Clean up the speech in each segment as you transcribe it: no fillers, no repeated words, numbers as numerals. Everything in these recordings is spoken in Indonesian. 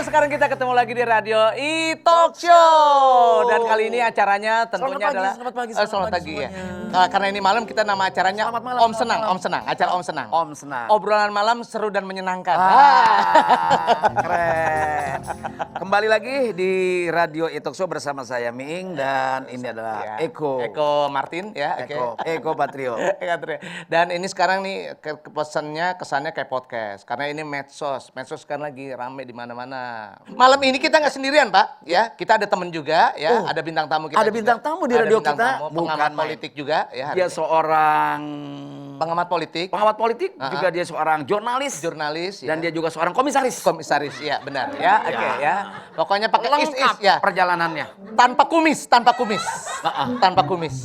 sekarang kita ketemu lagi di Radio Talk Show. Dan kali ini acaranya tentunya adalah selamat pagi ya. Karena ini malam kita nama acaranya Om Senang, acara Om Senang. Om Senang. Obrolan malam seru dan menyenangkan. Keren. Kembali lagi di Radio Talk Show bersama saya Miing dan ini adalah Eko. Eko Martin ya. Eko Patrio. Dan ini sekarang nih kesannya kayak podcast karena ini medsos kan lagi rame di mana-mana. Malam ini kita nggak sendirian Pak, ya kita ada teman juga, ya ada bintang tamu kita. Ada bintang tamu di radio kita, pengamat politik juga, ya. Dia seorang pengamat politik. Pengamat politik, juga dia seorang jurnalis, ya. dan dia juga seorang komisaris. Komisaris, ya benar, ya, oke ya. Pokoknya pakai lengkap ya. Perjalanannya. Tanpa kumis. Tanpa kumis.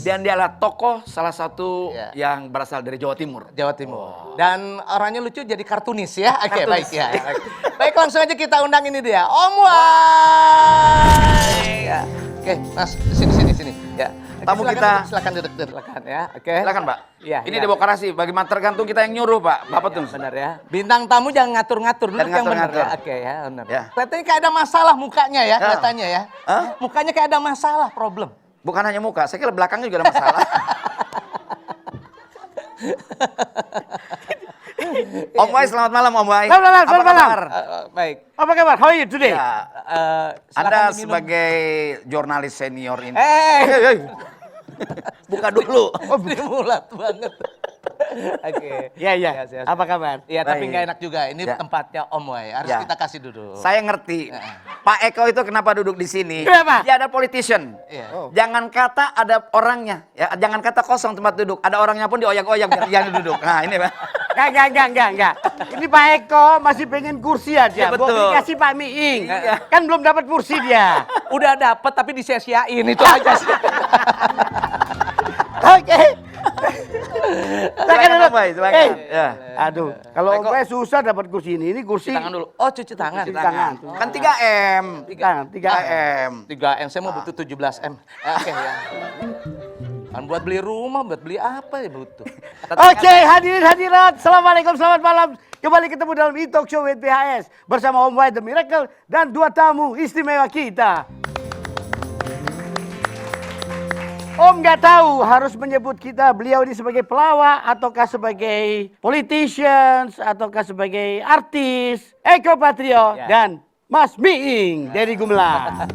Dan dia adalah tokoh salah satu yang berasal dari Jawa Timur. Dan orangnya lucu jadi kartunis ya. Oke, baik ya. Baik, langsung aja kita undang ini dia, Om Wai. Ya. Oke, Mas, sini. Ya. Tamu silakan duduk ya. Oke. Silakan, Pak. Ya, ini demokrasi, bagaimana tergantung kita yang nyuruh, Pak. Bapak tuh. Benar ya. Bintang tamu jangan ngatur-ngatur, duduk yang benar ya. Oke ya, benar. Kelihatannya kayak ada masalah mukanya ya, kelihatannya ya. Mukanya kayak ada masalah, problem. Bukan hanya muka, saya kira belakangnya juga ada masalah. Om Wai, selamat malam Om Wai. Selamat malam. Baik. Apa kabar? How are you today? Ya, Anda sebagai jurnalis senior ini. Buka dulu. Oh, mulat banget. Oke. Ya. Apa kabar? Iya, tapi nggak enak juga. Ini tempatnya Om Wai. Harus kita kasih duduk. Saya ngerti. Pak Eko itu kenapa duduk di sini? Kenapa? Dia ada politician. Jangan kata ada orangnya. Ya, jangan kata kosong tempat duduk. Ada orangnya pun dioyak-oyak biar dia duduk. Nah, ini Pak. Enggak. Ini Pak Eko masih pengen kursi aja. Ya, betul. Mau dikasih Pak Miing. Kan belum dapat kursi dia. Udah dapat tapi disia-siain itu aja sih. Oke. Silakan Om Wai, silakan. Aduh, kalau Om Wai susah dapat kursi ini. Ini kursi. Cuci tangan dulu. Oh, cuci tangan. Kan 3M. 3M. 3M, saya mau butuh 17M. Oke ya. Kan buat beli rumah, buat beli apa ya butuh. Oke, hadirin hadirat. Assalamualaikum, selamat malam. Kembali ketemu dalam Talk Show with PHS. Bersama Om Wai The Miracle dan dua tamu istimewa kita. Om nggak tahu harus menyebut beliau ini sebagai pelawak ataukah sebagai politicians ataukah sebagai artis. Eko Patrio dan Mas Miing dari Gumelar.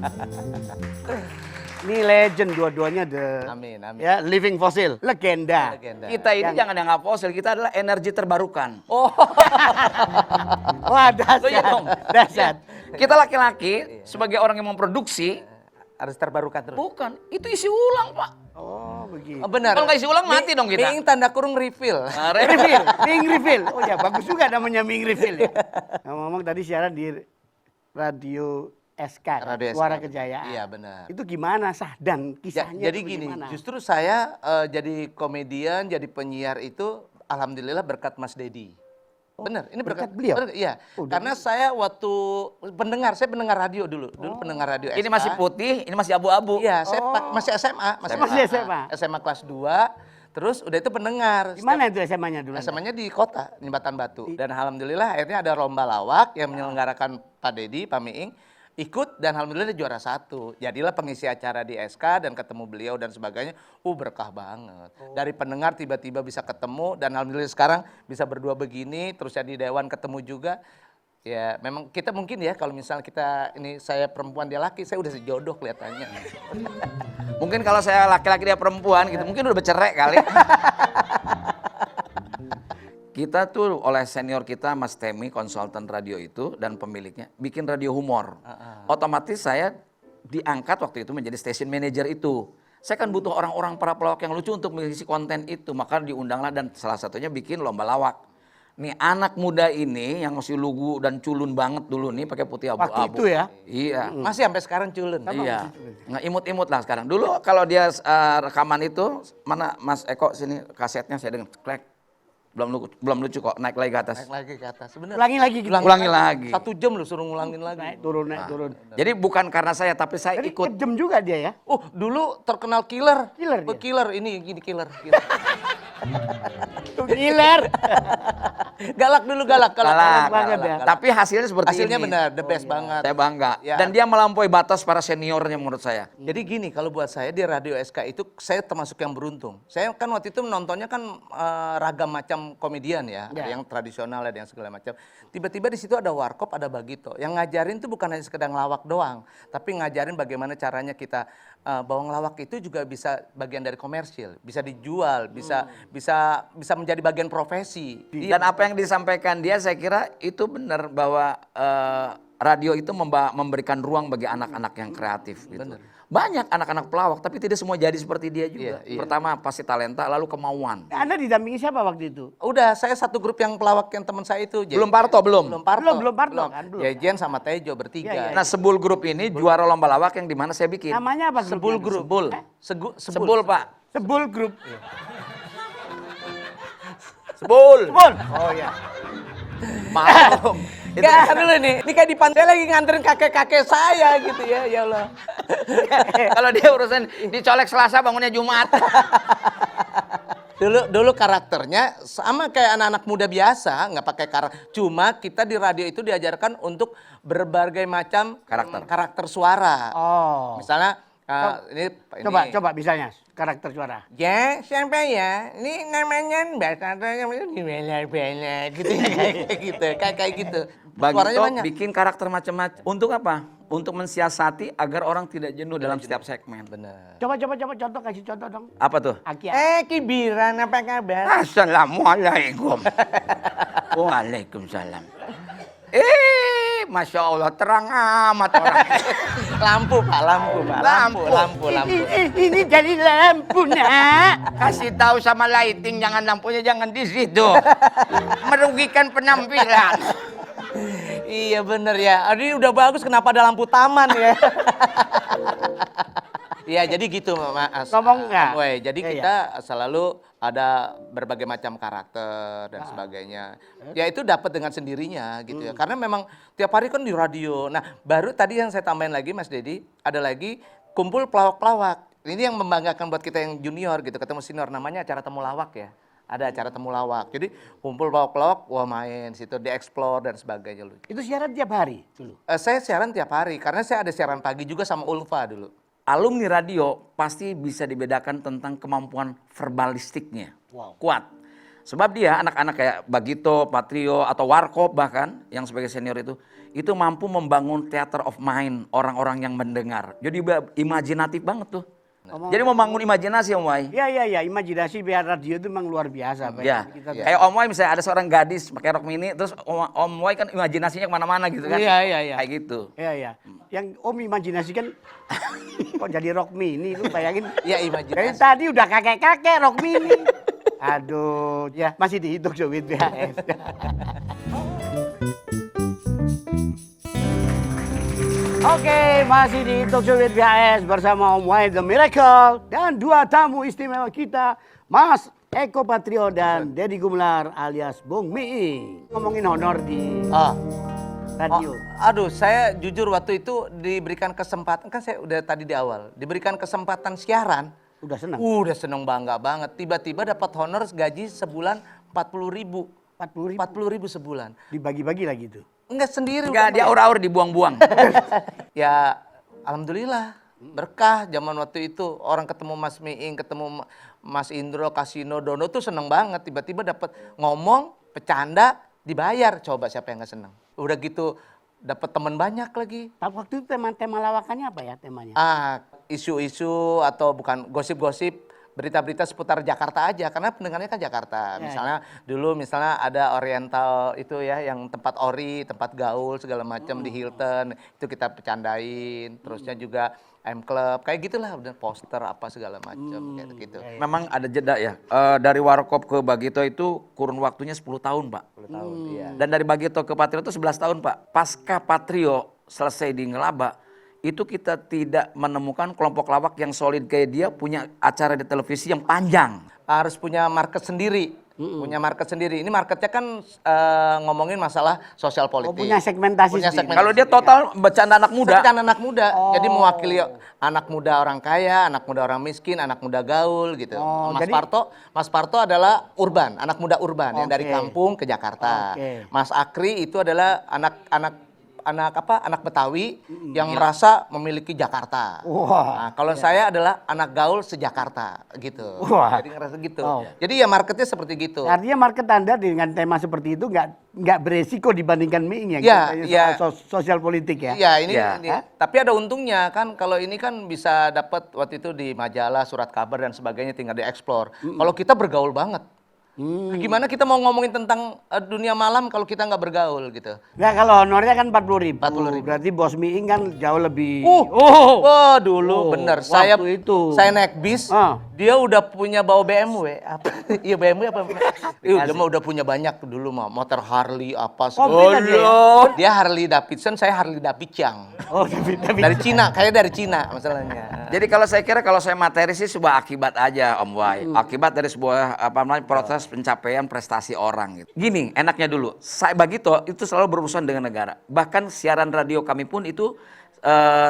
Ini legend dua-duanya Amin. Ya, living fossil, legenda. Kita ini jangan dianggap fosil, kita adalah energi terbarukan. Wah, dahsyat. Kita laki-laki sebagai orang yang memproduksi harus terbarukan terus. Bukan, itu isi ulang Pak. Oh begitu. Oh, benar. Kalau nggak isi ulang mati dong kita. Miing tanda kurung refill. Miing refill. Oh ya bagus juga namanya Miing refill ya. Ngomong tadi siaran di Radio SK, Suara Kejayaan. Iya benar. Itu gimana dan kisahnya? Jadi gini, justru saya jadi komedian, jadi penyiar itu alhamdulillah berkat Mas Dedi. Benar, ini berkat beliau. Iya, karena saya waktu saya pendengar radio dulu pendengar radio SK. Ini masih putih, ini masih abu-abu. Iya, saya masih SMA, SMA kelas 2. Terus udah itu pendengar. Di mana itu SMA-nya dulu? SMA-nya di kota, di Batan Batu. Dan alhamdulillah akhirnya ada lomba lawak yang menyelenggarakan Pak Dedi, Pak Miing. Ikut dan alhamdulillah juara 1. Jadilah pengisi acara di SK dan ketemu beliau dan sebagainya. Berkah banget. Dari pendengar tiba-tiba bisa ketemu dan alhamdulillah sekarang bisa berdua begini. Terus jadi dewan ketemu juga. Ya memang kita mungkin ya kalau misalnya saya perempuan dia laki, saya udah sejodoh kelihatannya. Mungkin kalau saya laki-laki dia perempuan gitu, mungkin udah bercerai kali. Kita tuh oleh senior kita Mas Temi, konsultan radio itu dan pemiliknya, bikin radio humor. Otomatis saya diangkat waktu itu menjadi station manager itu. Saya kan butuh orang-orang para pelawak yang lucu untuk mengisi konten itu. Maka diundanglah dan salah satunya bikin lomba lawak. Nih anak muda ini yang masih lugu dan culun banget dulu nih pakai putih abu-abu. Waktu itu ya? Iya. Masih sampai sekarang culun. Iya. Nggak imut-imut lah sekarang. Dulu kalau dia rekaman itu, mana Mas Eko sini kasetnya saya dengar klek. Belum lucu kok, naik lagi ke atas. Naik lagi ke atas, bener. Ulangi lagi. 1 jam lu suruh ngulangin lagi. Naik turun. Jadi bukan karena saya, tapi saya Jadi ikut. kejem juga dia ya? Dulu terkenal killer. Killer dia? Killer, ini killer. Ngiler. Galak dulu, galak. banget ya. Tapi hasilnya seperti Hasilnya ini. benar, the best banget. Saya bangga. Ya. Dan dia melampaui batas para seniornya menurut saya. Jadi gini, kalau buat saya di Radio SK itu saya termasuk yang beruntung. Saya kan waktu itu nontonnya kan ragam macam komedian ya, ada yang tradisional, ada yang segala macam. Tiba-tiba di situ ada Warkop, ada Bagito. Yang ngajarin tuh bukan hanya sekedar ngelawak doang, tapi ngajarin bagaimana caranya kita bahwa ngelawak itu juga bisa bagian dari komersil, bisa dijual, bisa menjadi bagian profesi. Dan apa yang disampaikan dia saya kira itu benar bahwa radio itu memberikan ruang bagi anak-anak yang kreatif gitu. Banyak anak-anak pelawak tapi tidak semua jadi seperti dia juga. Iya. Pertama pasti talenta lalu kemauan. Anda didampingi siapa waktu itu? Udah, saya satu grup yang pelawak yang teman saya itu. Belum Parto belum. Belum Parto. Belum Parto kan, belum. Jejen sama Tejo bertiga. Iya, iya. Nah, Sebul Grup ini juara lomba lawak yang dimana saya bikin. Namanya apa? Sebul grupnya? Grup. Sebul Pak. Sebul Group. Sebul. Sebul. Oh ya. Maklum. Gak dulu nih, ini kayak di pantai lagi nganterin kakek-kakek saya gitu ya, ya Allah. Kalau dia urusan dicolek Selasa bangunnya Jumat. Dulu karakternya sama kayak anak-anak muda biasa, nggak pakai karakter. Cuma kita di radio itu diajarkan untuk berbagai macam karakter suara. Oh. Misalnya ini Coba misalnya karakter suara. ya siapa ya? Ini namanya bahasa gimana gitu kayak gitu. Suaranya Bagito banyak. bikin karakter macam-macam. Untuk apa? Untuk mensiasati agar orang tidak jenuh dalam setiap segmen. Bener. Coba contoh, kasih contoh dong. Apa tuh? Akia. Kibiran apa kabar? Assalamualaikum. Waalaikumsalam. Masya Allah terang amat orang. Lampu pak. Ini jadi lampu nak. Kasih tahu sama lighting jangan lampunya jangan di situ. Merugikan penampilan. Iya bener ya. Ini udah bagus kenapa ada lampu taman ya? Iya jadi gitu Mas. Ngomong nggak? Jadi Iya, kita selalu ada berbagai macam karakter dan sebagainya. Ya itu dapat dengan sendirinya gitu ya. Karena memang tiap hari kan di radio. Nah baru tadi yang saya tambahin lagi Mas Dedi, ada lagi kumpul pelawak-pelawak. Ini yang membanggakan buat kita yang junior gitu, ketemu senior, namanya acara temu lawak ya. Ada acara temu lawak. Jadi kumpul pelawak-pelawak, wah main situ, di-explore dan sebagainya. Itu siaran tiap hari dulu. Saya siaran tiap hari karena saya ada siaran pagi juga sama Ulfa dulu. Alumni radio pasti bisa dibedakan tentang kemampuan verbalistiknya. Kuat. Sebab dia anak-anak kayak Bagito, Patrio, atau Warkop bahkan yang sebagai senior itu mampu membangun theater of mind orang-orang yang mendengar. Jadi imajinatif banget tuh. Jadi membangun imajinasi Om Wai. Iya, imajinasi biar radio itu memang luar biasa. Ya, kayak Om Wai misalnya ada seorang gadis pakai rok mini, terus Om Wai kan imajinasinya kemana-mana gitu kan. Iya. Kayak gitu. Iya. Yang Om imajinasikan kok jadi rok mini, lu bayangin. Iya Dari imajinasi. tadi udah kakek-kakek rok mini. Aduh, ya masih dihitung Sobat BHS. Oke, masih di Talk Show with BHS bersama Om Wai The Miracle dan dua tamu istimewa kita, Mas Eko Patrio dan Deddy Gumelar alias Bung Miing. Ngomongin honor di radio. Aduh, saya jujur waktu itu diberikan kesempatan, kan saya udah tadi di awal, diberikan kesempatan siaran. Udah senang? Udah seneng bangga banget. Tiba-tiba dapat honor gaji sebulan 40.000. 40.000 sebulan. dibagi-bagi lagi tuh. Enggak sendiri. Enggak, dia aur-aur dibuang-buang. Ya, alhamdulillah berkah zaman waktu itu. Orang ketemu Mas Miing, ketemu Mas Indro, Kasino, Dono tuh seneng banget. Tiba-tiba dapat ngomong, bercanda, dibayar. Coba siapa yang nggak seneng? Udah gitu dapat teman banyak lagi. Tapi waktu itu tema lawakannya apa ya temanya? Isu-isu atau bukan gosip-gosip, berita-berita seputar Jakarta aja karena pendengarnya kan Jakarta. Misalnya dulu ada Oriental itu ya yang tempat ori, tempat gaul segala macam di Hilton, itu kita bercandain. Terusnya juga M Club kayak gitulah, udah poster apa segala macam kayak gitu. Memang ada jeda ya. Dari Warkop ke Bagito itu kurun waktunya 10 tahun, Pak. 10 tahun, iya. Dan dari Bagito ke Patrio itu 11 tahun, Pak. Pasca Patrio selesai di Ngelaba, itu kita tidak menemukan kelompok lawak yang solid kayak dia punya acara di televisi yang panjang. Harus punya market sendiri. Punya market sendiri. Ini marketnya kan ngomongin masalah sosial politik. punya segmentasi Punya sendiri. Kalau dia total bercanda anak muda. Bercanda anak muda. Jadi mewakili anak muda orang kaya, anak muda orang miskin, anak muda gaul gitu. Mas Parto adalah urban, anak muda urban yang dari kampung ke Jakarta. Mas Akri itu adalah anak Betawi yang merasa memiliki Jakarta. Nah, kalau saya adalah anak gaul se-Jakarta gitu. Jadi ngerasa gitu. Jadi ya marketnya seperti gitu. Artinya market Anda dengan tema seperti itu nggak beresiko dibandingkan Miing sosial politik ya. Iya, ini tapi ada untungnya kan kalau ini kan bisa dapat waktu itu di majalah, surat kabar dan sebagainya tinggal dieksplor. Kalau kita bergaul banget. Gimana kita mau ngomongin tentang dunia malam kalau kita nggak bergaul gitu? Nggak, kalau honornya kan 40.000. 40.000. Berarti Bos Miing kan jauh lebih. Dulu bener. Saya naik bis, dia udah punya bawa BMW. Apa? Iya BMW apa? Dia udah punya banyak dulu mah, motor Harley apa segala. Dia Harley Davidson, saya Harley Davidson. Dari Cina, kayak dari Cina masalahnya. Jadi kalau saya kira kalau saya materi sih sebuah akibat aja Om Wai. Akibat dari sebuah proses pencapaian prestasi orang gitu. Gini, enaknya dulu. Saya Bagito itu selalu berurusan dengan negara. Bahkan siaran radio kami pun itu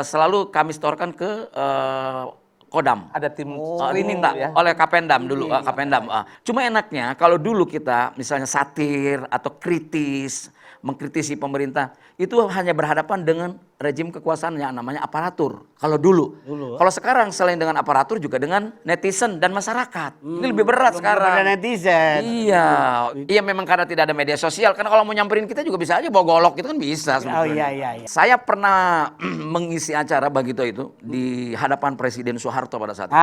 selalu kami setorkan ke Kodam. Ada tim screening oleh Kapendam dulu, Kapendam. Cuma enaknya kalau dulu kita misalnya satir atau kritis, mengkritisi pemerintah, itu hanya berhadapan dengan rejim kekuasaan yang namanya aparatur. Kalau dulu. Kalau sekarang selain dengan aparatur juga dengan netizen dan masyarakat. Ini lebih berat sekarang. Ada netizen. Iya memang karena tidak ada media sosial. Karena kalau mau nyamperin kita juga bisa aja bawa golok, itu kan bisa sebetulnya. Iya. Saya pernah mengisi acara Bagito itu di hadapan Presiden Soeharto pada saat itu.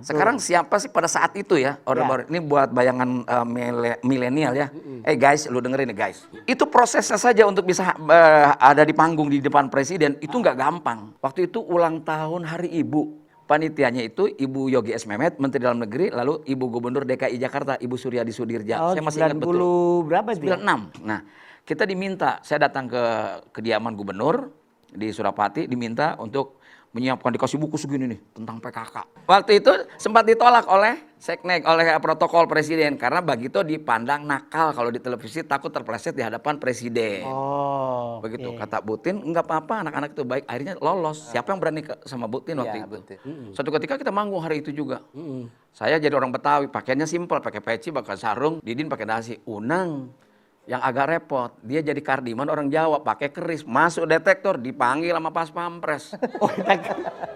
Sekarang siapa sih pada saat itu ya? Ini buat bayangan milenial ya. Guys, lu dengerin nih guys. Itu prosesnya saja untuk bisa ada di panggung di depan Presiden itu nggak gampang. Waktu itu ulang tahun Hari Ibu. Panitianya itu Ibu Yogi S. Mehmet, Menteri Dalam Negeri, lalu Ibu Gubernur DKI Jakarta, Ibu Suryadi Sudirja. Saya masih ingat betul. Berapa itu? 96. Nah, kita diminta, saya datang ke kediaman gubernur di Surapati, diminta untuk menyiapkan, dikasih buku segini nih tentang PKK. Waktu itu sempat ditolak oleh Seknek, oleh protokol Presiden karena Bagito dipandang nakal kalau di televisi, takut terpeleset di hadapan Presiden. Begitu kata Butin, enggak apa-apa, anak-anak itu baik. Akhirnya lolos. Siapa yang berani sama Butin waktu itu? Suatu ketika kita manggung hari itu juga. Saya jadi orang Betawi, pakaiannya simpel, pakai peci, pakai sarung, Didin pakai dasi. Unang yang agak repot, dia jadi kardiman orang Jawa, pakai keris, masuk detektor, dipanggil sama Pas Pampres.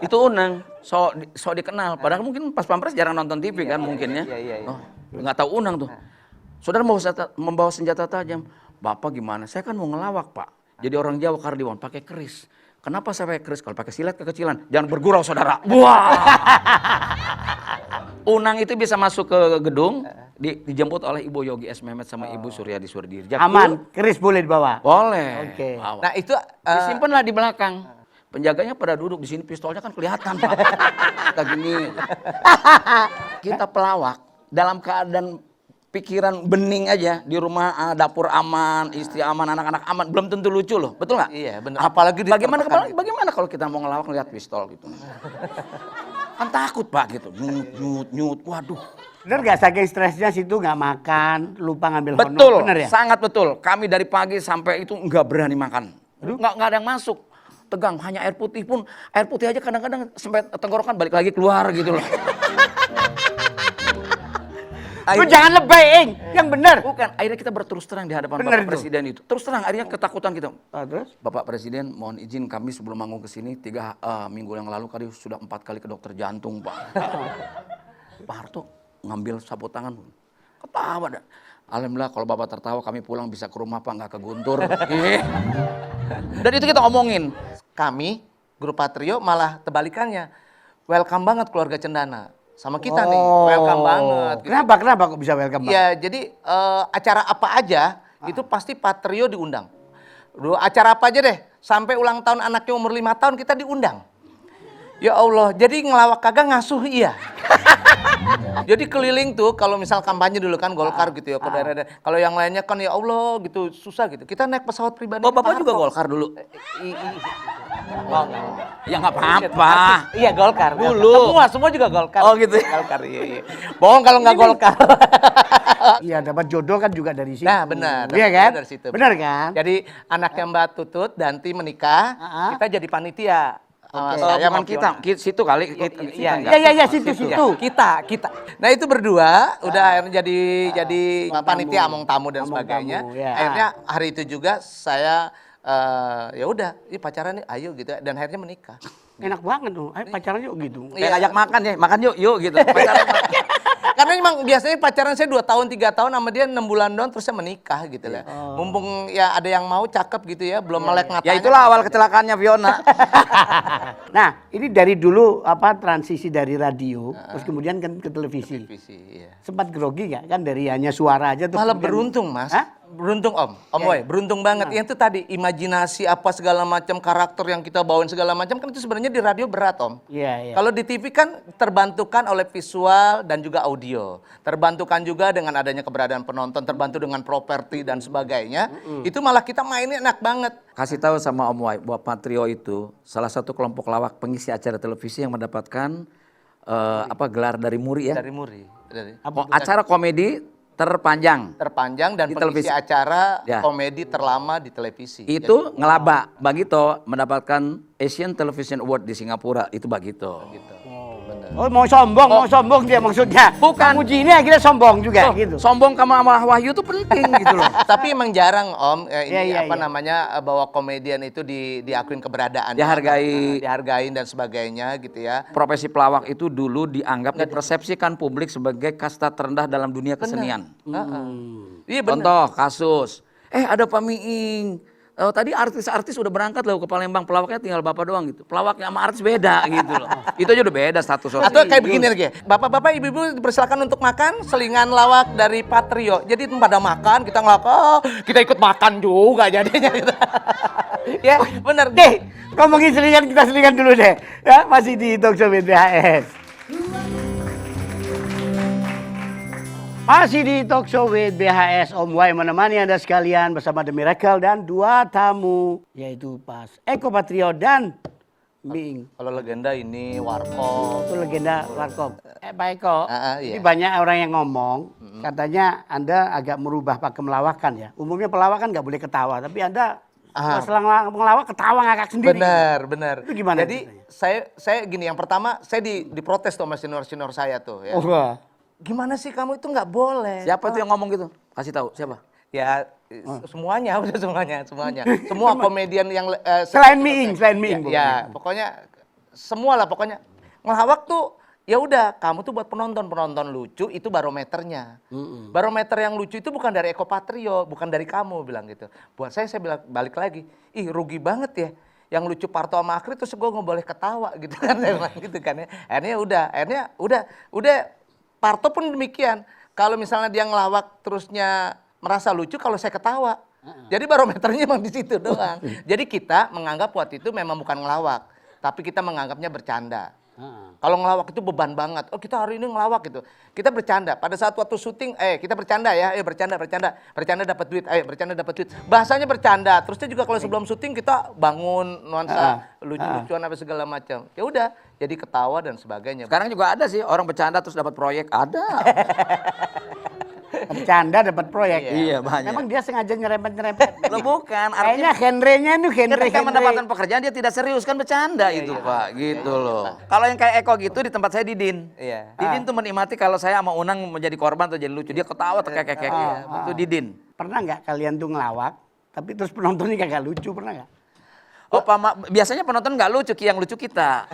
Itu Unang, so dikenal. Padahal mungkin Pas Pampres jarang nonton TV kan mungkin ya. Nggak tahu Unang tuh. Saudara membawa senjata tajam. Bapak gimana? Saya kan mau ngelawak Pak. Jadi orang Jawa kardiman, pakai keris. Kenapa saya pakai keris? Kalau pakai silet kekecilan. Jangan bergurau saudara. Wah. Unang itu bisa masuk ke gedung, dijemput oleh Ibu Yogi S. Mehmet sama Ibu Suryadi Sudirja. Aman, keris boleh dibawa? Boleh. Bawa. Nah itu disimpanlah di belakang. Penjaganya pada duduk di sini, pistolnya kan kelihatan Pak. Kita gini. Kita pelawak dalam keadaan pikiran bening aja, di rumah dapur aman, istri aman, anak-anak aman, belum tentu lucu loh, betul nggak? Iya benar. Apalagi bagaimana kalau kita mau ngelawak lihat pistol gitu? Kan takut Pak gitu, nyut, waduh. Bener nggak saking stresnya situ nggak makan, lupa ngambil honor? Betul, bener ya? sangat betul. Kami dari pagi sampai itu nggak berani makan, nggak ada yang masuk. Tegang, hanya air putih pun, air putih aja kadang-kadang sampai tenggorokan balik lagi keluar gitu loh. Lu jangan lebay, Eng. Yang benar. Bukan, akhirnya kita berterus terang di hadapan Bapak Presiden itu. Terus terang, akhirnya ketakutan kita. Terus? Bapak Presiden, mohon izin kami sebelum manggung ke sini 3 minggu yang lalu kali sudah 4 kali ke dokter jantung, Pak. Pak Harto ngambil sapu tangan. Ketawa dah. Alhamdulillah kalau Bapak tertawa kami pulang bisa ke rumah Pak, nggak ke Guntur. Dan itu kita omongin. Kami, Grup Patrio malah terbalikannya. Welcome banget keluarga Cendana. Sama kita nih, welcome banget. Gitu. Kenapa kok bisa welcome banget? Ya jadi acara apa aja itu pasti Patrio diundang. Acara apa aja deh, sampai ulang tahun anaknya umur 5 tahun kita diundang. Ya Allah, jadi ngelawak kagak ngasuh iya. Jadi keliling tuh kalau misal kampanye dulu kan Golkar gitu ya ke daerah-daerah. Kalau yang lainnya kan ya Allah gitu susah gitu. Kita naik pesawat pribadi. Oh Bapak juga Golkar dulu? Ya nggak apa-apa. Iya Golkar. Dulu. Semua juga Golkar. Oh gitu. Golkar iya. Bohong kalau nggak Golkar. Iya, dapat jodoh kan juga dari situ. Nah, benar. Iya dapat kan? dari situ. Benar kan? Jadi anaknya Mbak Tutut Danti menikah, kita jadi panitia. Saya Bukan sama kita, Fiona. situ kali. Iya, Iya, situ. Kita. Nah itu berdua udah akhirnya jadi panitia among tamu dan Among sebagainya. tamu, ya. Akhirnya hari itu juga saya ya udah, pacaran nih, ayo gitu. Dan akhirnya menikah. Enak banget tuh. Ayo pacaran yuk gitu. Kayak ngajak makan ya, makan yuk gitu. Pacaran. Karena memang biasanya pacaran saya 2 tahun 3 tahun sama dia 6 bulan doang terus saya menikah gitu lah. Mumpung ya ada yang mau cakep gitu ya, belum melek matanya. Ya itulah awal kecelakaannya Fiona. Nah, ini dari dulu transisi dari radio, terus kemudian kan ke televisi. Televisi, iya. Sempat grogi nggak kan dari hanya suara aja terus Malah kemudian- beruntung, Mas. Hah? Beruntung Om Boy, beruntung banget. Yang itu tadi imajinasi apa segala macam karakter yang kita bawain segala macam kan itu sebenarnya di radio berat Om. Iya. Kalau di TV kan terbantukan oleh visual dan juga audio. Terbantukan juga dengan adanya keberadaan penonton, terbantu dengan properti dan sebagainya. Itu malah kita mainnya enak banget. Kasih tahu sama Om Wai bahwa Patrio itu salah satu kelompok lawak pengisi acara televisi yang mendapatkan gelar dari Muri ya. Dari Muri. Dari Acara komedi terpanjang dan di pengisi televisi. acara Ya. komedi terlama di televisi. Itu ngelaba Bagito mendapatkan Asian Television Award di Singapura, itu Bagito. Gitu. Oh, mau sombong dia maksudnya. Bukan. Muji ini akhirnya sombong juga gitu. Sombong sama Wahyu itu penting gitu loh. Tapi emang jarang Om Iya. namanya bahwa komedian itu diakuin keberadaannya, dihargain dan sebagainya gitu ya. Profesi pelawak itu dulu dianggap dipersepsikan publik sebagai kasta terendah dalam dunia kesenian. Iya benar. Contoh kasus, ada Pak Miing. Tadi artis-artis udah berangkat loh ke Palembang, pelawaknya tinggal Bapak doang gitu. Pelawaknya sama artis beda gitu loh. Itu aja udah beda status sosial. Atau kayak begini lagi, bapak-bapak, ibu-ibu dipersilakan untuk makan selingan lawak dari Patrio. Jadi pada makan, kita ngelawak, kita ikut makan juga jadinya gitu. Ya bener Deh, ngomongin selingan, kita selingan dulu deh. Ya, masih di Talkshow BHS. Masih di Talkshow with BHS, Om Wai menemani Anda sekalian bersama The Miracle dan 2 tamu, yaitu Pas Eko Patrio dan Miing. Kalau legenda ini Warkop. Itu legenda Warkop. Pak Eko, Iya. ini banyak orang yang ngomong, katanya Anda agak merubah pakem lawakan ya. Umumnya pelawak kan nggak boleh ketawa, tapi Anda setelah ngelawak ketawa ngakak sendiri. Benar. Itu gimana Jadi saya gini, yang pertama saya diprotes tuh sama senior saya tuh ya. Oh, wah. Gimana sih kamu itu nggak boleh? Siapa tuh yang ngomong gitu? Kasih tahu siapa? Ya semuanya, udah semuanya. Semua komedian yang Selain Miing. Ya, pokoknya semua lah pokoknya. Ngelawak tuh ya udah, kamu tuh buat penonton lucu itu barometernya. Barometer yang lucu itu bukan dari Eko Patrio, bukan dari kamu bilang gitu. Buat saya bilang balik lagi, ih rugi banget ya. Yang lucu Parto sama Akri terus gue nggak boleh ketawa gitu kan, gitu kan ya. Akhirnya udah Parto pun demikian. Kalau misalnya dia ngelawak terusnya merasa lucu kalau saya ketawa. Jadi barometernya emang di situ doang. Jadi kita menganggap waktu itu memang bukan ngelawak, tapi kita menganggapnya bercanda. Kalau ngelawak itu beban banget. Oh, kita hari ini ngelawak gitu. Kita bercanda. Pada saat waktu syuting, kita bercanda ya. Bercanda. Bercanda dapat duit. Bercanda dapat duit. Bahasanya bercanda. Terusnya juga kalau sebelum syuting kita bangun nuansa lucu-lucuan apa segala macam. Ya udah, jadi ketawa dan sebagainya. Sekarang juga ada sih orang bercanda terus dapat proyek, ada. Bercanda dapat proyek. Iya, banyak. Memang dia sengaja nyerempet. Lo bukan, Kayaknya genrenya itu ketika mendapatkan pekerjaan dia tidak serius kan bercanda itu Pak, gitu loh. Kalau yang kayak Eko gitu di tempat saya Didin. Iya. Didin tuh menikmati kalau saya sama Unang menjadi korban atau jadi lucu, dia ketawa tekek. Itu Didin. Pernah nggak kalian tuh ngelawak, tapi terus penontonnya kagak lucu, pernah nggak? Oh, biasanya penonton nggak lucu, yang lucu kita.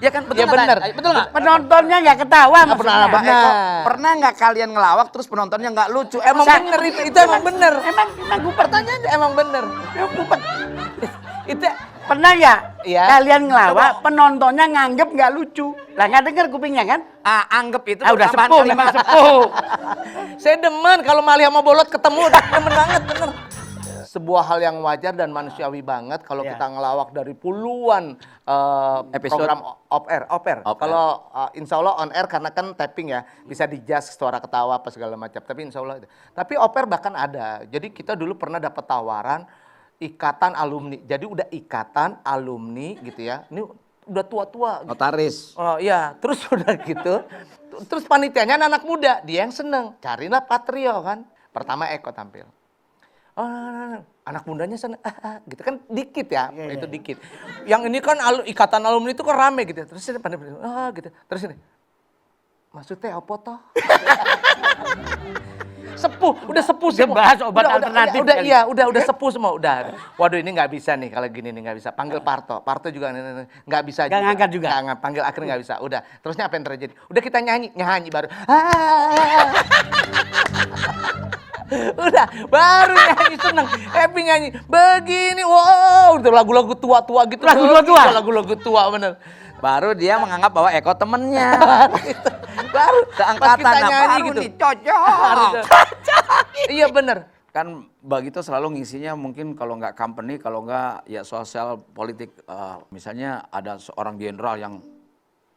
Ya kan, betul Ya bener. Betul nggak? Penontonnya nggak ketawa maksudnya. Pak Eko, pernah nggak kalian ngelawak terus penontonnya nggak lucu? Emang bener itu emang bener. Emang gue pertanyaan Emang bener. Itu pernah nggak Iya. kalian ngelawak, penontonnya nganggep nggak lucu? Lah nggak denger kupingnya kan? Anggap itu. Udah pertambahan sepuh, kalimat. memang sepuh. saya demen kalau Mali sama Bolot ketemu, demen banget bener. Sebuah hal yang wajar dan manusiawi banget kalau kita ngelawak dari puluhan Episode. program off-air. Kalau insya Allah on air karena kan tapping ya, bisa di-adjust suara ketawa apa segala macam. Tapi insya Allah. Tapi off-air bahkan ada. Jadi kita dulu pernah dapat tawaran ikatan alumni. Jadi udah ikatan alumni gitu ya. Ini udah tua-tua. Notaris. Oh iya, terus udah gitu. Terus panitianya anak muda, dia yang seneng. Carilah Patrio kan. Pertama Eko tampil. Oh, anak mudanya seneng, gitu kan dikit ya, itu dikit. Yang ini kan ikatan alumni itu kan rame gitu. Terus ini gitu. Terus ini, maksudnya apa toh? Sepuh, udah sepuh semua. Bahas obat alternatif. Udah sepuh semua, udah. Waduh ini nggak bisa nih kalau gini nih nggak bisa. Panggil Parto juga nggak bisa. Nggak ngangkat juga. Nggak, panggil akhirnya nggak bisa. Udah. Terusnya apa yang terjadi? Udah kita nyanyi baru. Udah, baru nyanyi seneng, happy nyanyi. Begini, wow, udah lagu-lagu tua-tua gitu. Lagu-lagu tua bener. Baru dia menganggap bahwa Eko temennya. Baru Seangkatan kita nyanyi gitu. Nih, cocok. Iya bener. Kan Bagito selalu ngisinya mungkin kalau nggak company, kalau nggak ya sosial politik. Misalnya ada seorang jenderal yang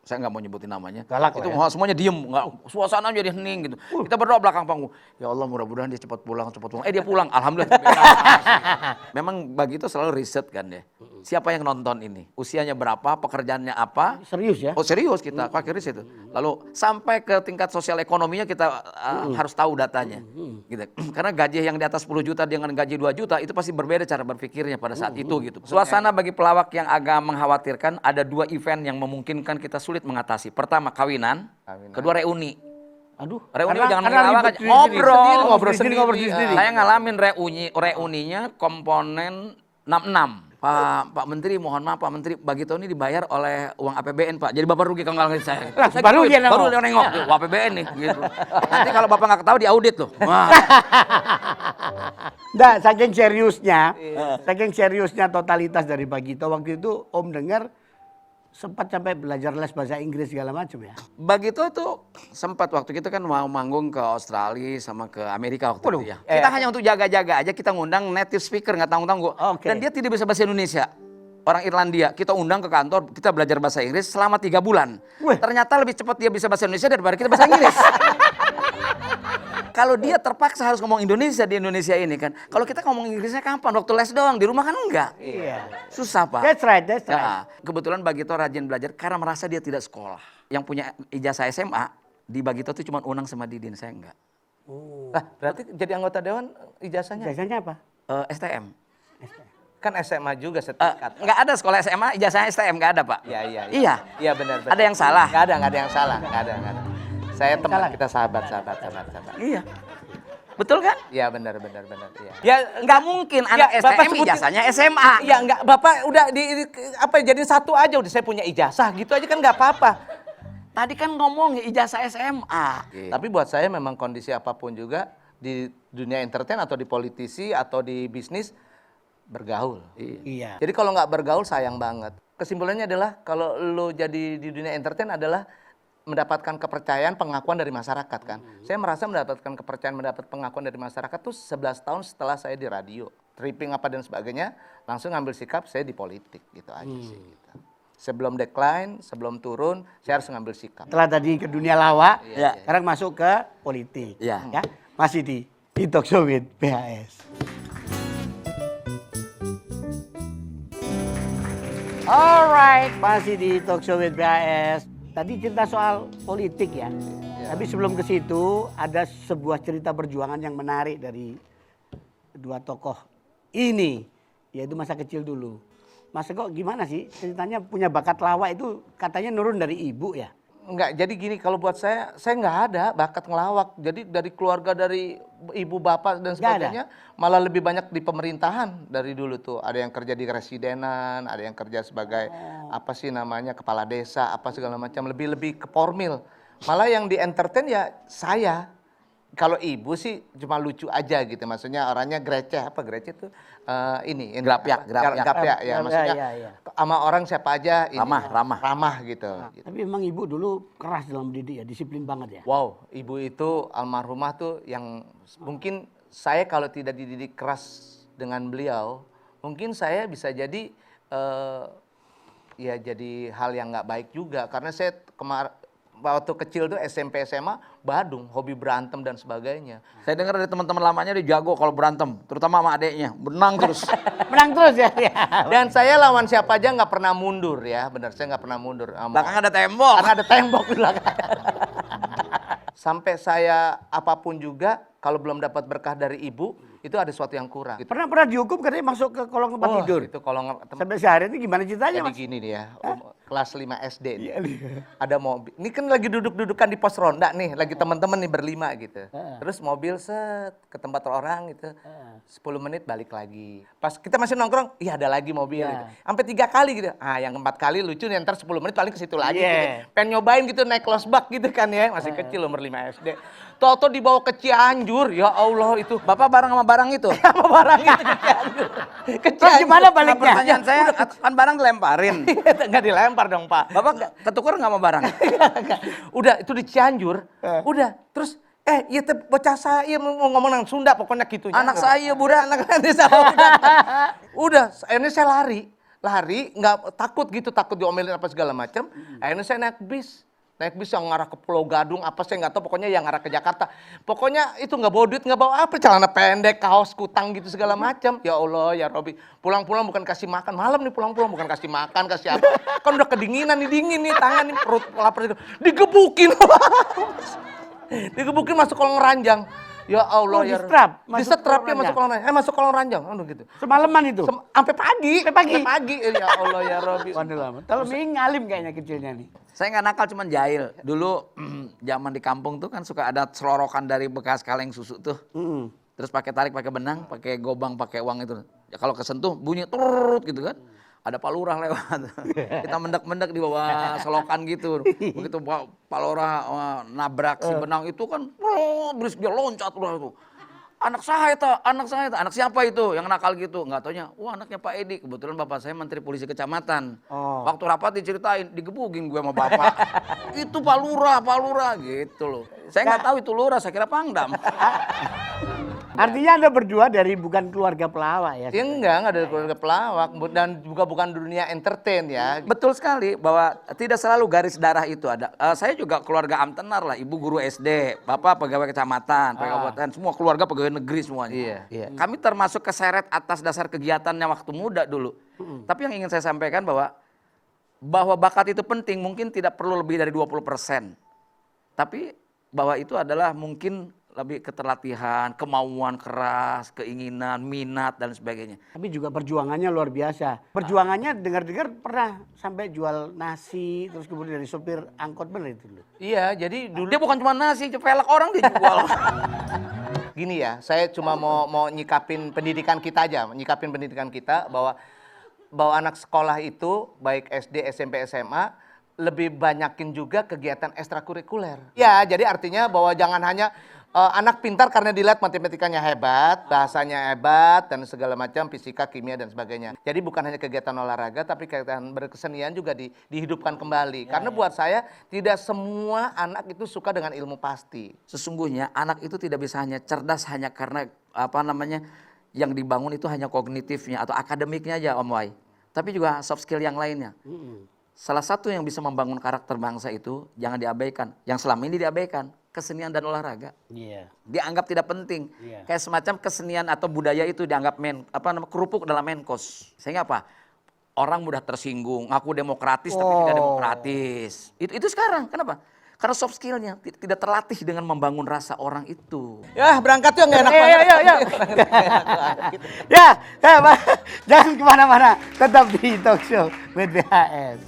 saya nggak mau nyebutin namanya. Galak itu lah ya. semuanya diem, nggak suasana jadi hening gitu. Kita berdoa belakang panggung. Ya Allah mudah-mudahan dia cepat pulang. Dia pulang. Alhamdulillah. Memang Bagito selalu riset kan ya. Siapa yang nonton ini? Usianya berapa? Pekerjaannya apa? Serius ya? Oh serius kita pakai riset itu. Lalu sampai ke tingkat sosial ekonominya kita harus tahu datanya. Gitu. Karena gaji yang di atas 10 juta dengan gaji 2 juta itu pasti berbeda cara berpikirnya pada saat itu gitu. Suasana bagi pelawak yang agak mengkhawatirkan ada 2 event yang memungkinkan kita sulit mengatasi. Pertama kawinan. Kedua reuni. Aduh, Reuni karena- jangan karena mengelawak ribut aja. sendiri, Ngobrol ngobrol sendiri. sendiri. Saya ngalamin reuninya komponen 66. Pak Menteri, mohon maaf Pak Menteri, Bagito ini dibayar oleh uang APBN Pak. Jadi Bapak rugi kalau nggak ngasih saya. Lah, baru dia nengok. Baru dia nengok, uang APBN nih. Gitu. Nanti kalau Bapak nggak ketahui diaudit loh. Wah. Nggak, saking seriusnya totalitas dari Bagito waktu itu Om dengar sempat sampai belajar les bahasa Inggris segala macam ya. Bagito tuh sempat waktu kita kan mau manggung ke Australia sama ke Amerika waktu itu ya. Kita hanya untuk jaga-jaga aja, kita ngundang native speaker nggak tanggung-tanggung. Oke. Dan dia tidak bisa bahasa Indonesia. Orang Irlandia, kita undang ke kantor, kita belajar bahasa Inggris selama 3 bulan. Wih. Ternyata lebih cepat dia bisa bahasa Indonesia daripada kita bahasa Inggris. Kalau dia terpaksa harus ngomong Indonesia di Indonesia ini kan. Kalau kita ngomong Inggrisnya kapan? Waktu les doang, di rumah kan enggak. Iya. Susah Pak. That's right. Ya, kebetulan Bagito rajin belajar karena merasa dia tidak sekolah. Yang punya ijazah SMA, di Bagito tuh cuma Unang sama Didin, saya enggak. Lah, berarti jadi anggota dewan ijazahnya Biasanya apa? STM. kan SMA juga setingkat. Enggak ada sekolah SMA, ijazahnya STM enggak ada Pak. Iya. Iya. Iya benar. Ada yang salah? Enggak ada yang salah. Enggak ada. Saya teman, kita sahabat. Iya. Betul kan? Iya benar. Iya. Ya nggak mungkin anak Bapak STM sebutin- ijazahnya SMA. Iya enggak, Bapak udah jadi satu aja, udah saya punya ijazah gitu aja kan nggak apa-apa. Tadi kan ngomong ijazah SMA. Tapi buat saya memang kondisi apapun juga di dunia entertain atau di politisi atau di bisnis bergaul. Iya. Jadi kalau nggak bergaul sayang banget. Kesimpulannya adalah kalau lo jadi di dunia entertain adalah mendapatkan kepercayaan, pengakuan dari masyarakat kan. Saya merasa mendapatkan kepercayaan, mendapat pengakuan dari masyarakat tuh 11 tahun setelah saya di radio. Tripping apa dan sebagainya, langsung ngambil sikap saya di politik gitu aja sih. Gitu. Sebelum decline, sebelum turun, saya harus ngambil sikap. Setelah tadi ke dunia lawak, Iya. sekarang masuk ke politik. Iya. Ya, masih di Talk Show with BHS. Alright, masih di Talk Show with BHS. Tadi cerita soal politik ya. Tapi sebelum ke situ ada sebuah cerita perjuangan yang menarik dari dua tokoh ini, yaitu masa kecil dulu. Mas Eko gimana sih ceritanya punya bakat lawak itu katanya nurun dari ibu ya? Enggak, jadi gini, kalau buat saya nggak ada bakat ngelawak. Jadi dari keluarga, dari ibu bapak dan sebagainya, malah lebih banyak di pemerintahan dari dulu tuh. Ada yang kerja di residenan, ada yang kerja sebagai apa sih namanya, kepala desa, apa segala macam. Lebih ke formil. Malah yang di entertain ya saya. Kalau ibu sih cuma lucu aja gitu, maksudnya orangnya greceh, apa greceh tuh Grapyak. ya, maksudnya Iya. sama orang siapa aja ini, Ramah. gitu. Tapi memang ibu dulu keras dalam mendidik ya, disiplin banget ya. Wow, ibu itu almarhumah tuh yang mungkin saya kalau tidak dididik keras dengan beliau, mungkin saya bisa jadi ya jadi hal yang nggak baik juga, karena saya waktu kecil tuh SMP SMA badung, hobi berantem dan sebagainya. Saya dengar dari teman-teman lamanya dia jago kalau berantem, terutama sama adeknya, menang terus. Menang terus ya. Dan saya lawan siapa aja nggak pernah mundur ya, benar saya nggak pernah mundur. Belakang ada tembok. Karena ada tembok di belakang. sampai saya apapun juga kalau belum dapat berkah dari ibu itu ada sesuatu yang kurang. Gitu. Pernah dihukum katanya masuk ke kolong tempat tidur. Itu kolong Sampai sehari itu gimana ceritanya, jadi Mas? gini nih ya, kelas 5 SD nih. Ada mobil. Ini kan lagi duduk-dudukan di pos ronda nih, lagi teman-teman nih berlima gitu. Terus mobil ke tempat orang gitu. 10 menit balik lagi. Pas kita masih nongkrong, iya ada lagi mobil gitu. Sampai 3 kali gitu. Yang 4 kali lucu nih, ntar 10 menit paling ke situ lagi gitu. Pengen nyobain gitu naik closebak gitu kan ya, masih kecil umur 5 SD. Toto dibawa ke Cianjur, ya Allah itu. Bapak bareng sama barang itu? Apa barang itu ke Cianjur? Ke Terus gimana Nah, baliknya? pertanyaan saya kan barang dilemparin. Enggak dilempar dong, Pak. Bapak ketuker nggak sama barang? Udah itu di Cianjur. Udah, terus iya teh bocah saya mau ngomong nang Sunda pokoknya gitu. Anak saya, Budak. Anak saya. Udah, akhirnya saya lari nggak takut gitu, takut diomelin apa segala macam. Akhirnya saya naik bis yang ngarah ke Pulau Gadung apa saya nggak tahu, pokoknya yang ngarah ke Jakarta. Pokoknya itu nggak bawa duit, nggak bawa apa, celana pendek, kaos kutang gitu segala macam. Ya Allah ya Robi, pulang-pulang bukan kasih makan, malam nih pulang-pulang bukan kasih makan, kasih apa, kan udah kedinginan nih, dingin nih, tangan nih, perut lapar gitu, digebukin masuk kolong ranjang. Ya Allah ya disetrap, disetrap ya masuk kolong ranjang, masuk kolong ranjang, gitu. Semalaman itu? Sampai pagi. Sampai pagi. Ya Allah ya Robi. Waduh lama. Kalau Miing ngalim kayaknya kecilnya nih. Saya nggak nakal, cuman jahil. Dulu zaman di kampung tuh kan suka ada selorokan dari bekas kaleng susu tuh. Terus pakai tarik, pakai benang, pakai gobang, pakai uang itu. Ya kalau kesentuh bunyi turut gitu kan. Ada Pak Lurah lewat. Kita mendak-mendak di bawah selokan gitu. Begitu Pak Lurah nabrak si benang itu kan, beris dia loncat udah itu. Anak saya, anak siapa itu yang nakal gitu? Nggak taunya, wah anaknya Pak Edi. Kebetulan bapak saya menteri polisi kecamatan. Waktu rapat diceritain, digebukin gue sama bapak. Itu Pak Lurah gitu loh. Saya nggak tahu itu Lurah, saya kira Pangdam. Artinya Anda berdua dari bukan keluarga pelawak ya? Ya enggak dari keluarga pelawak dan juga bukan dunia entertain ya. Betul sekali bahwa tidak selalu garis darah itu ada. Saya juga keluarga Amtenar lah, ibu guru SD, bapak pegawai kecamatan, pegawai kabupaten, semua keluarga pegawai negeri semuanya. Iya. Kami termasuk keseret atas dasar kegiatannya waktu muda dulu. Tapi yang ingin saya sampaikan bahwa bakat itu penting, mungkin tidak perlu lebih dari 20%. Tapi bahwa itu adalah mungkin lebih keterlatihan, kemauan keras, keinginan, minat dan sebagainya. Tapi juga perjuangannya luar biasa. Perjuangannya dengar-dengar pernah sampai jual nasi, terus kemudian dari sopir angkot, bener itu loh. Iya, jadi dulu Dia bukan cuma nasi, velg orang dia jual. gini ya, saya cuma mau nyikapin pendidikan kita bahwa anak sekolah itu baik SD, SMP, SMA lebih banyakin juga kegiatan ekstrakurikuler. Ya, jadi artinya bahwa jangan hanya anak pintar karena dilihat matematikanya hebat, bahasanya hebat, dan segala macam, fisika, kimia, dan sebagainya. Jadi bukan hanya kegiatan olahraga, tapi kegiatan berkesenian juga dihidupkan kembali. Karena buat saya, tidak semua anak itu suka dengan ilmu pasti. Sesungguhnya anak itu tidak bisa hanya cerdas hanya karena yang dibangun itu hanya kognitifnya atau akademiknya aja Om Wai. Tapi juga soft skill yang lainnya. Salah satu yang bisa membangun karakter bangsa itu jangan diabaikan. Yang selama ini diabaikan, kesenian dan olahraga. Dianggap tidak penting. Kayak semacam kesenian atau budaya itu dianggap kerupuk dalam menkos. Sehingga apa? Orang mudah tersinggung, ngaku demokratis tapi tidak demokratis. Itu sekarang, kenapa? Karena soft skillnya tidak terlatih dengan membangun rasa orang itu. Ya berangkat yuk, nggak enak banget. Ya, jangan kemana-mana, tetap di Talk Show with BHS.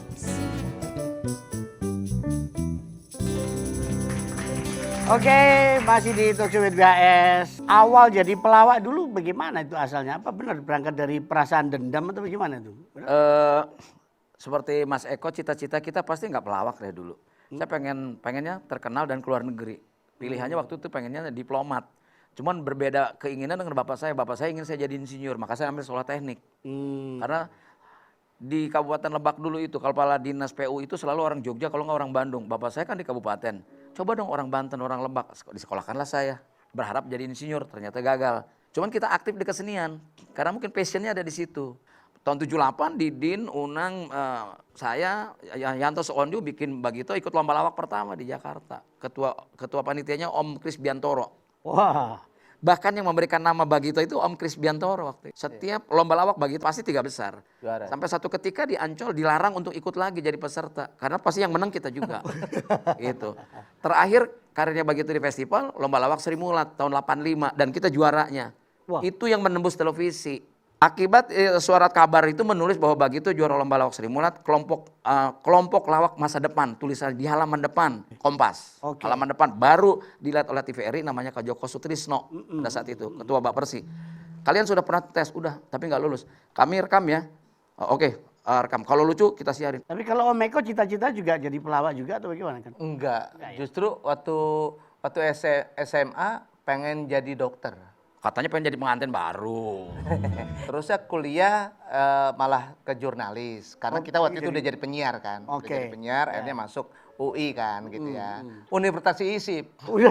Oke, masih di Talk Show with BHS. Awal jadi pelawak dulu bagaimana itu asalnya? Apa benar berangkat dari perasaan dendam atau bagaimana itu? Seperti Mas Eko, cita-cita kita pasti nggak pelawak dari dulu. Saya pengennya terkenal dan keluar negeri. Pilihannya waktu itu pengennya diplomat. Cuman berbeda keinginan dengan bapak saya. Bapak saya ingin saya jadi insinyur, maka saya ambil sekolah teknik. Karena di Kabupaten Lebak dulu itu, kalau kepala dinas PU itu selalu orang Jogja, kalau nggak orang Bandung. Bapak saya kan di kabupaten. Coba dong orang Banten, orang Lebak. Disekolahkanlah saya. Berharap jadi insinyur, ternyata gagal. Cuman kita aktif di kesenian. Karena mungkin passionnya ada di situ. Tahun 78 di DIN, Unang, saya, Yanto Soondu bikin Bagito ikut lomba lawak pertama di Jakarta. Ketua panitianya Om Kris Biantoro. Wah. Bahkan yang memberikan nama Bagito itu Om Kris Biantoro waktu itu. Setiap lomba lawak Bagito pasti 3 besar. Juara. Sampai satu ketika di Ancol dilarang untuk ikut lagi jadi peserta. Karena pasti yang menang kita juga. Gitu. Terakhir karirnya begitu di festival, lomba lawak Sri Mulat tahun 85 dan kita juaranya. Wah. Itu yang menembus televisi. Akibat surat kabar itu menulis bahwa begitu juara lomba lawak Sri Mulat, kelompok lawak masa depan, tulisan di halaman depan Kompas. Oke. Halaman depan baru dilihat oleh TVRI, namanya Kak Joko Sutrisno pada saat itu, ketua Bappersi. Kalian sudah pernah tes, udah, tapi nggak lulus. Kami rekam ya. Oke, rekam. Kalau lucu kita siarin. Tapi kalau Om Eko cita-cita juga jadi pelawak juga atau bagaimana kan? Enggak, ya? justru waktu SMA pengen jadi dokter. Katanya pengen jadi pengantin baru. Terusnya kuliah malah ke jurnalis karena kita waktu itu udah jadi penyiar kan. Udah Oke. jadi penyiar, akhirnya masuk UI kan gitu ya. Universitas ISIP. Udah.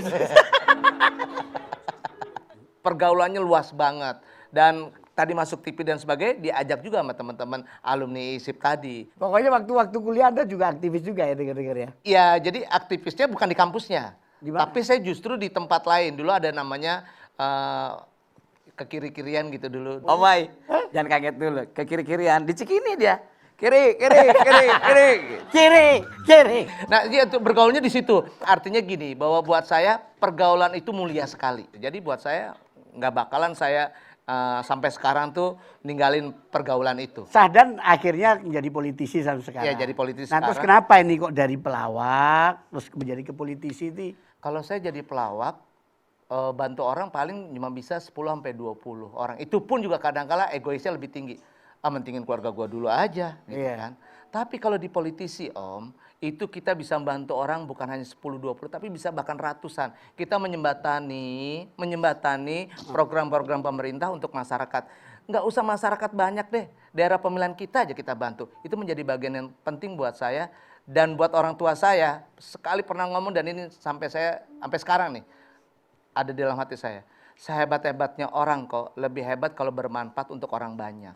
Pergaulannya luas banget dan tadi masuk TV dan sebagainya diajak juga sama teman-teman alumni ISIP tadi. Pokoknya waktu kuliah Anda juga aktivis juga ya dengar-dengar ya? Ya jadi aktivisnya bukan di kampusnya, Di mana? tapi saya justru di tempat lain. Dulu ada namanya ke kiri-kirian gitu dulu. Oh Mai, jangan kaget dulu. Ke kiri-kirian, di Cikini dia. Kiri, kiri, kiri, kiri. Kiri, kiri. Nah, dia tuh bergaulnya di situ. Artinya gini, bahwa buat saya pergaulan itu mulia sekali. Jadi buat saya nggak bakalan saya sampai sekarang tuh ninggalin pergaulan itu. Sahdan akhirnya menjadi politisi sampai sekarang. Iya, jadi politisi Nah, terus sekarang. kenapa ini kok dari pelawak terus menjadi ke politisi itu? Kalau saya jadi pelawak, bantu orang paling cuma bisa 10-20 orang. Itu pun juga kadang-kala egoisnya lebih tinggi. Mentingin keluarga gua dulu aja gitu Iya. kan. Tapi kalau di politisi Om, itu kita bisa membantu orang bukan hanya 10-20 tapi bisa bahkan ratusan. Kita menyembatani program-program pemerintah untuk masyarakat. Nggak usah masyarakat banyak deh. Daerah pemilihan kita aja kita bantu. Itu menjadi bagian yang penting buat saya dan buat orang tua saya. Sekali pernah ngomong dan ini sampai sekarang nih ada di dalam hati saya. Sehebat-hebatnya orang kok lebih hebat kalau bermanfaat untuk orang banyak.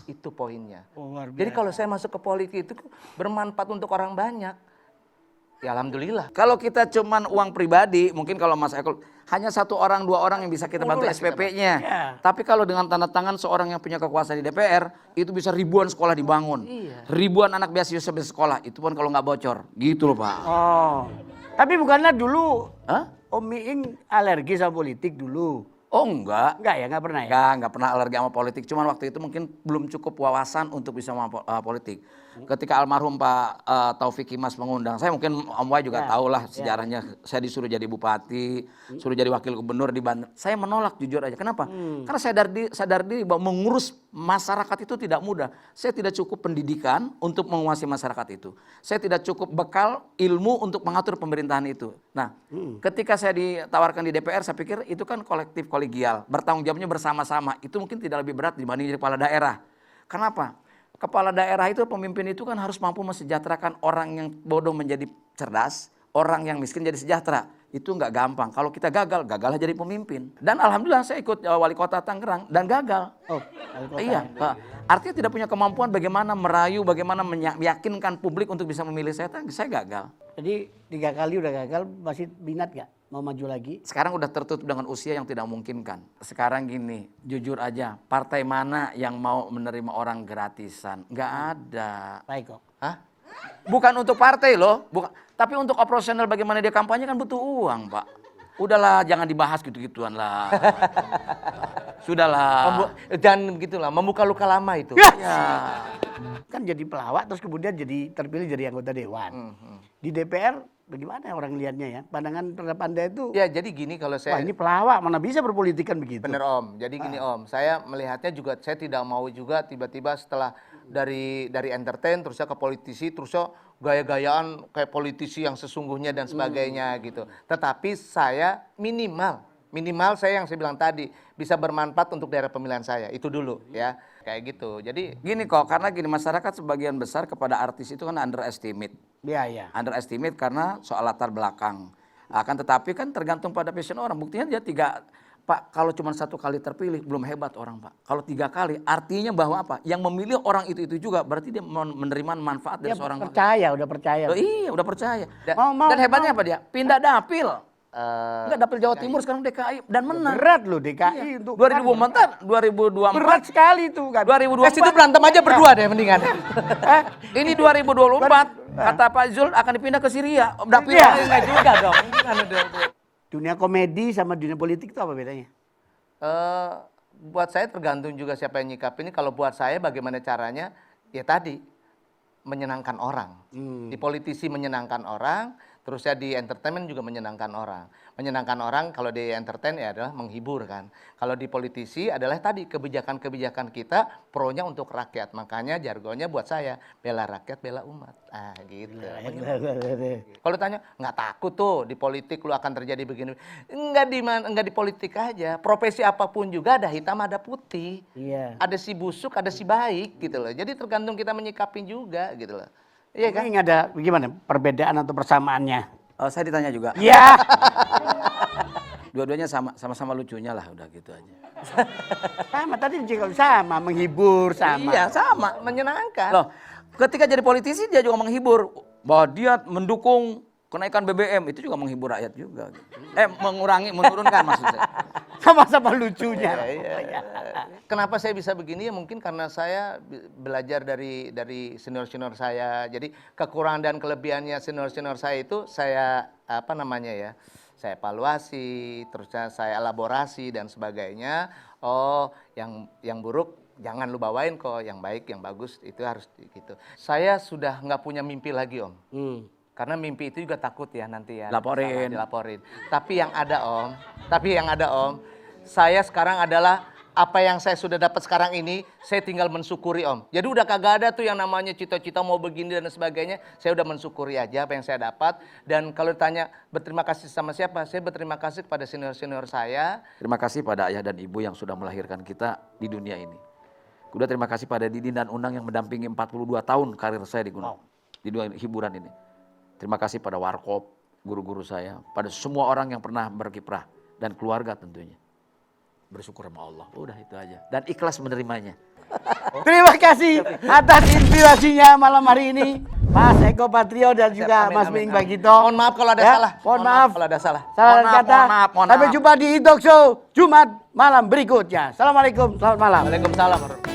Itu poinnya. Oh, luar Jadi biasa. kalau saya masuk ke politik itu bermanfaat untuk orang banyak. Ya alhamdulillah. Kalau kita cuman uang pribadi, mungkin kalau Mas Eko hanya 1 orang 2 orang yang bisa kita bantu Puluh lah kita SPP-nya. Ya. Tapi kalau dengan tanda tangan seorang yang punya kekuasaan di DPR, itu bisa ribuan sekolah dibangun. Iya. Ribuan anak beasiswa sekolah, itu pun kalau nggak bocor. Gitu loh Pak. Oh. Tapi bukannya dulu Hah? Om Miing alergi sama politik dulu? Oh enggak. Enggak ya, enggak pernah ya? Enggak pernah alergi sama politik. Cuman waktu itu mungkin belum cukup wawasan untuk bisa sama politik. Ketika almarhum Pak Taufik Kimas mengundang, saya mungkin Om Wai juga Ya, tahu lah ya. sejarahnya. Saya disuruh jadi bupati, suruh jadi wakil gubernur di Banten. Saya menolak jujur aja. Kenapa? Karena sadar diri bahwa mengurus masyarakat itu tidak mudah. Saya tidak cukup pendidikan untuk menguasai masyarakat itu. Saya tidak cukup bekal ilmu untuk mengatur pemerintahan itu. Nah, ketika saya ditawarkan di DPR, saya pikir itu kan kolektif kolegial, bertanggung jawabnya bersama-sama. Itu mungkin tidak lebih berat dibanding jadi kepala daerah. Kenapa? Kepala daerah itu, pemimpin itu kan harus mampu mensejahterakan orang yang bodoh menjadi cerdas, orang yang miskin jadi sejahtera. Itu nggak gampang. Kalau kita gagallah jadi pemimpin. Dan alhamdulillah saya ikut wali kota Tangerang dan gagal. Oh, wali kota. Iya, Pak. Artinya tidak punya kemampuan bagaimana merayu, bagaimana meyakinkan publik untuk bisa memilih saya gagal. Jadi 3 kali udah gagal, masih minat nggak mau maju lagi? Sekarang udah tertutup dengan usia yang tidak memungkinkan. Sekarang gini, jujur aja, partai mana yang mau menerima orang gratisan? Nggak ada. Baik kok. Hah? Bukan untuk partai loh, tapi untuk operasional bagaimana dia kampanye kan butuh uang, Pak. Udahlah, jangan dibahas gitu-gituan lah. Sudahlah. Jangan begitulah, membuka luka lama itu. Ya. Kan jadi pelawak terus kemudian terpilih jadi anggota dewan. Di DPR bagaimana orang lihatnya ya? Pandangan terhadap Anda itu, Ya jadi gini kalau wah saya ini pelawak mana bisa berpolitik kan begitu. bener Om. Jadi gini Om, saya melihatnya juga saya tidak mau juga tiba-tiba setelah dari entertain terusnya ke politisi terusnya gaya-gayaan kayak politisi yang sesungguhnya dan sebagainya gitu. Tetapi saya minimal saya yang saya bilang tadi bisa bermanfaat untuk daerah pemilihan saya. Itu dulu ya. Kayak gitu. Jadi Gini kok, karena gini masyarakat sebagian besar kepada artis itu kan underestimate. Iya, iya. Underestimate karena soal latar belakang. Akan tetapi kan tergantung pada passion orang. Buktinya dia Pak, kalau cuma 1 kali terpilih belum hebat orang Pak. Kalau 3 kali artinya bahwa apa? Yang memilih orang itu juga berarti dia menerima manfaat dari Dia seorang. percaya, udah percaya. Oh, iya, udah percaya. Mau- Dan hebatnya apa dia? Pindah dapil. Enggak, dapil Jawa Timur sekarang DKI dan menang. Berat loh DKI untuk 2024, berat sekali itu kan. 2024. Situ berantem aja berdua deh mendingan. Ini 2024 kata Pak Zul akan dipindah ke Syria. Dapil Iya. Enggak juga dong. Dunia komedi sama dunia politik itu apa bedanya? Buat saya tergantung juga siapa yang nyikapin ini. Kalau buat saya bagaimana caranya, ya tadi menyenangkan orang. Di politisi menyenangkan orang, terus ya di entertainment juga menyenangkan orang. Menyenangkan orang kalau di entertain ya adalah menghibur kan. Kalau di politisi adalah tadi kebijakan-kebijakan kita pro-nya untuk rakyat. Makanya jargonnya buat saya bela rakyat, bela umat. Ah gitu. Kalau tanya nggak takut tuh di politik lu akan terjadi begini. Enggak di politik aja. Profesi apapun juga ada hitam ada putih. Iya. Ada si busuk, ada si baik gitu loh. Jadi tergantung kita menyikapin juga gitu loh. Iya kan? Ini ada bagaimana perbedaan atau persamaannya? Saya ditanya juga. Iya. Dua-duanya sama-sama lucunya lah, udah gitu aja. Sama tadi juga sama menghibur sama. Iya, sama. Menyenangkan. Loh, ketika jadi politisi dia juga menghibur. Bahwa dia mendukung kenaikan BBM, itu juga menghibur rakyat juga. Menurunkan maksudnya. Sama-sama lucunya. Iya. Kenapa saya bisa begini ya mungkin karena saya belajar dari senior-senior saya. Jadi kekurangan dan kelebihannya senior-senior saya itu saya saya evaluasi, terusnya saya elaborasi dan sebagainya. Oh, yang buruk jangan lu bawain kok, yang baik, yang bagus itu harus gitu. Saya sudah nggak punya mimpi lagi Om. Karena mimpi itu juga takut ya nanti ya. Dilaporin. Tapi yang ada Om, saya sekarang adalah apa yang saya sudah dapat sekarang ini, saya tinggal mensyukuri Om. Jadi udah kagak ada tuh yang namanya cita-cita mau begini dan sebagainya. Saya udah mensyukuri aja apa yang saya dapat. Dan kalau ditanya berterima kasih sama siapa, saya berterima kasih kepada senior-senior saya. Terima kasih pada ayah dan ibu yang sudah melahirkan kita di dunia ini. Kedua, terima kasih pada Didin dan Unang yang mendampingi 42 tahun karir saya di Gunung. Di dunia hiburan ini. Terima kasih pada Warkop, guru-guru saya, pada semua orang yang pernah berkiprah dan keluarga tentunya. Bersyukur sama Allah, udah itu aja. Dan ikhlas menerimanya. Terima kasih atas inspirasinya malam hari ini, Mas Eko Patrio dan juga Mas Ming Bagito. Mohon maaf kalau ada salah. Mohon maaf kalau ada salah. Salah Mohon kata. maaf. Sampai jumpa di Talk Show Jumat malam berikutnya. Assalamualaikum, selamat malam. Waalaikumsalam.